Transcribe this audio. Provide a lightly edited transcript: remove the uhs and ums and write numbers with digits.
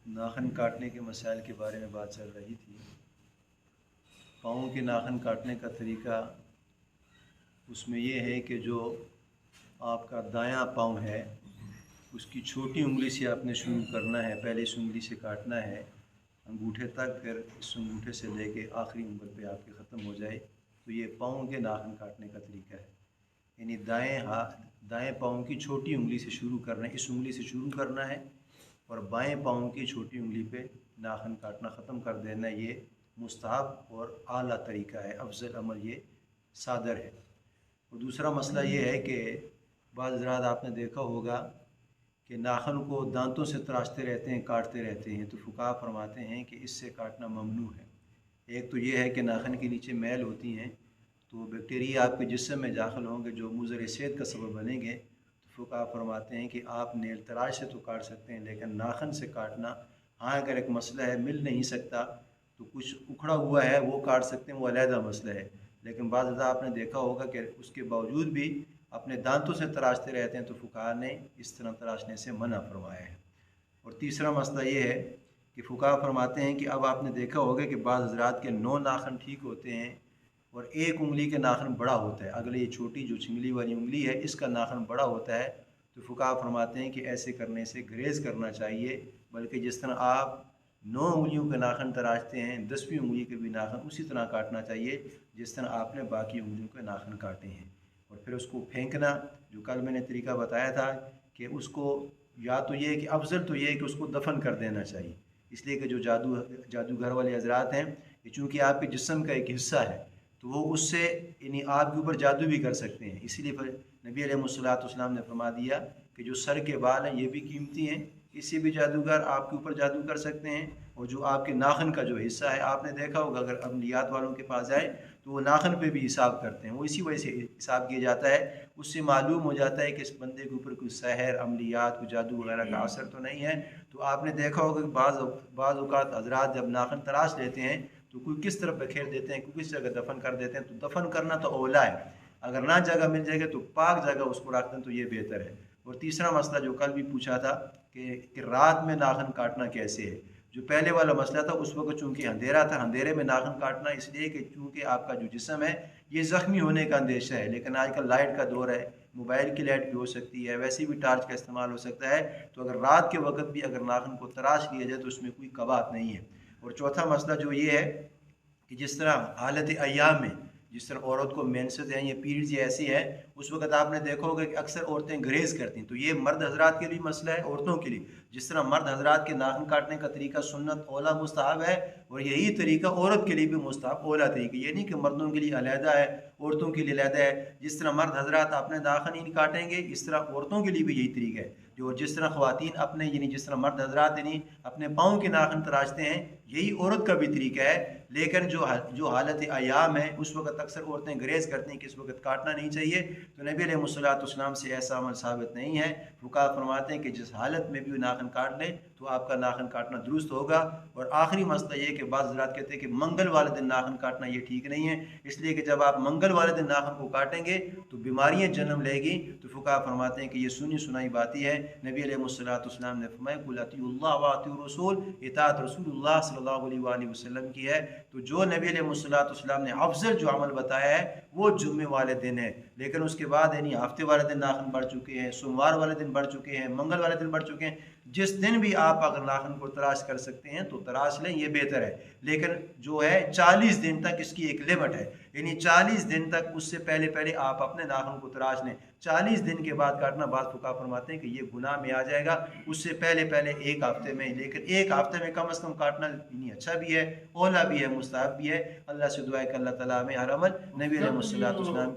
नाखन काटने के मसाइल के बारे में बात चल रही थी। पाँव के नाखन काटने का तरीका उसमें ये है कि जो आपका दायां पाँव है उसकी छोटी उंगली से आपने शुरू करना है। पहले इस उंगली से काटना है अंगूठे तक, फिर इस अंगूठे से लेके आखिरी उंगल पे आपके ख़त्म हो जाए। तो ये पाँव के नाखन काटने का तरीका है। यानी दाएं पाँव की छोटी उंगली से शुरू करना है, इस उंगली से शुरू करना है और बाएं पाँव की छोटी उंगली पे नाखन काटना ख़त्म कर देना। ये मुस्तहब और आला तरीका है, अफजल अमल ये सादर है। और दूसरा मसला ये है कि बाज़ हज़रात आपने देखा होगा कि नाखन को दांतों से तराशते रहते हैं, काटते रहते हैं। तो फुक़हा फरमाते हैं कि इससे काटना ममनू है। एक तो ये है कि नाखन के नीचे मैल होती हैं, तो बैक्टीरिया आपके जिस्म में दाखिल होंगे जो मुज़र सेहत का सबब बनेंगे। तो फुक़हा फरमाते हैं कि आप नेल तराश से तो काट सकते हैं, लेकिन नाखन से काटना, हाँ अगर एक मसला है मिल नहीं सकता तो कुछ उखड़ा हुआ है वो काट सकते हैं, वो अलहदा मसला है। लेकिन बाद आपने देखा होगा कि उसके बावजूद भी अपने दांतों से तराशते रहते हैं, तो फुक़हा ने इस तरह तराशने से मना फरमाया है। और तीसरा मसला ये है कि फुक़हा फरमाते हैं कि अब आपने देखा होगा कि बाज़ हज़रात के 9 नाखन ठीक होते हैं और एक उंगली के नाखन बड़ा होता है। अगले ये छोटी जो चिंगली वाली उंगली है इसका नाखन बड़ा होता है। तो फुक़हा फरमाते हैं कि ऐसे करने से ग्रेज़ करना चाहिए, बल्कि जिस तरह आप 9 उंगलियों के नाखन तराशते हैं 10वीं उंगली के भी नाखन उसी तरह काटना चाहिए जिस तरह आपने बाकी उंगलियों के नाखन काटे हैं। और फिर उसको फेंकना, जो कल मैंने तरीका बताया था कि उसको या तो ये कि अफजल तो ये है कि उसको दफन कर देना चाहिए, इसलिए कि जो जादूगर वाले हजरात हैं ये चूँकि आपके जिस्म का एक हिस्सा है तो वो उससे यानी आपके ऊपर जादू भी कर सकते हैं। इसीलिए फिर नबी अलैहिस्सलाम ने फरमा दिया कि जो सर के बाल हैं ये भी कीमती हैं, इससे भी जादूगर आपके ऊपर जादू कर सकते हैं। और जो आपके नाखन का जो हिस्सा है, आपने देखा होगा अगर अमलियात वालों के पास जाए तो वो नाखन पे भी हिसाब करते हैं, वो इसी वजह से हिसाब किया जाता है। उससे मालूम हो जाता है कि इस बंदे के ऊपर कोई सहर, अमलियात, कोई जादू वगैरह का असर तो नहीं है। तो आपने देखा होगा कि बाज़ औक़ात हज़रात जब नाखन तराश लेते हैं तो कोई किस तरफ बखेर देते हैं, कोई किस जगह दफन कर देते हैं। तो दफन करना तो औला है, अगर ना जगह मिल जाएगी तो पाक जगह उसको रख दें तो ये बेहतर है। और तीसरा मसला जो कल भी पूछा था कि रात में नाखन काटना कैसे है। जो पहले वाला मसला था उस वक्त चूँकि अंधेरा था, अंधेरे में नाखन काटना इसलिए कि चूँकि आपका जो जिस्म है ये ज़ख्मी होने का अंदेशा है। लेकिन आजकल लाइट का दौर है, मोबाइल की लाइट भी हो सकती है, वैसे भी टार्च का इस्तेमाल हो सकता है। तो अगर रात के वक्त भी अगर नाखन को तराश लिया जाए तो उसमें कोई कबात नहीं है। और चौथा मसला जो ये है कि जिस तरह हालत अय्याम में जिस तरह औरत को मेंसेस हैं या पीरियड्स ऐसी है, उस वक्त आपने देखा होगा कि अक्सर औरतें ग्रेज़ करती हैं। तो ये मर्द हजरात के लिए मसला है, औरतों के लिए जिस तरह मर्द हजरात के नाखन काटने का तरीका सुन्नत ओला मुस्तहब है, और यही तरीका औरत के लिए भी मुस्तहब ओला तरीका। ये नहीं कि मर्दों के लिए अलहदा है औरतों के लिए अलहदा है। जिस तरह मर्द हजरात अपने नाखन ही नहीं काटेंगे, इस तरह औरतों के लिए भी यही तरीका है। जो जिस तरह ख़वातीन अपने यानी जिस तरह मर्द हजरात यानी अपने पाँव के नाखन तराशते हैं, यही औरत का भी तरीका है। लेकिन जो हालत अयाम है उस वक्त अक्सर औरतें ग्रेज़ करती हैं कि इस वक्त काटना नहीं चाहिए। तो नबी अलैहिस्सलाम से ऐसा अमल साबित नहीं है। फुक़हा फरमाते हैं कि जिस हालत में भी नाखन काट ले तो आपका नाखन काटना दुरुस्त होगा। और आखिरी मसला ये कि बाज़ हज़रात कहते हैं कि मंगल वाले दिन नाखन काटना ये ठीक नहीं है, इसलिए कि जब आप मंगल वाले दिन नाखन को काटेंगे तो बीमारियाँ जन्म लेगी। तो फुक़हा फरमाते हैं कि ये सुनी सुनाई बात ही है। नबी अलैहिस्सलाम ने फरमाया कुल अतीउल्लाह व अतीउर रसूल, इताअत रसूलुल्लाह सल्लल्लाहु अलैहि वसल्लम की है। तो जो नबी अलैहिस्सलाम ने अफजल जो अमल बताया है वो जुम्मे वाले दिन है। लेकिन उसके बाद यानी हफ्ते वाले दिन नाखन बढ़ चुके हैं, सोमवार वाले दिन बढ़ चुके हैं, मंगल वाले दिन बढ़ चुके हैं। जिस दिन भी आप अगर नाखन को तराश कर सकते हैं तो तराश लें, ये बेहतर है। लेकिन जो है 40 दिन तक इसकी एक लिमिट है, यानी 40 दिन तक उससे पहले पहले आप अपने नाखन को तराश लें। 40 दिन के बाद काटना बाद फुक़हा फरमाते हैं कि ये गुनाह में आ जाएगा। उससे पहले पहले एक हफ्ते में, लेकिन एक हफ्ते में कम से कम काटना नहीं अच्छा भी है, औला भी है, मुस्तहब भी है। अल्लाह से दुआ है कि अल्लाह ताला हमें हर अमल नबी अलैहिस्सलाम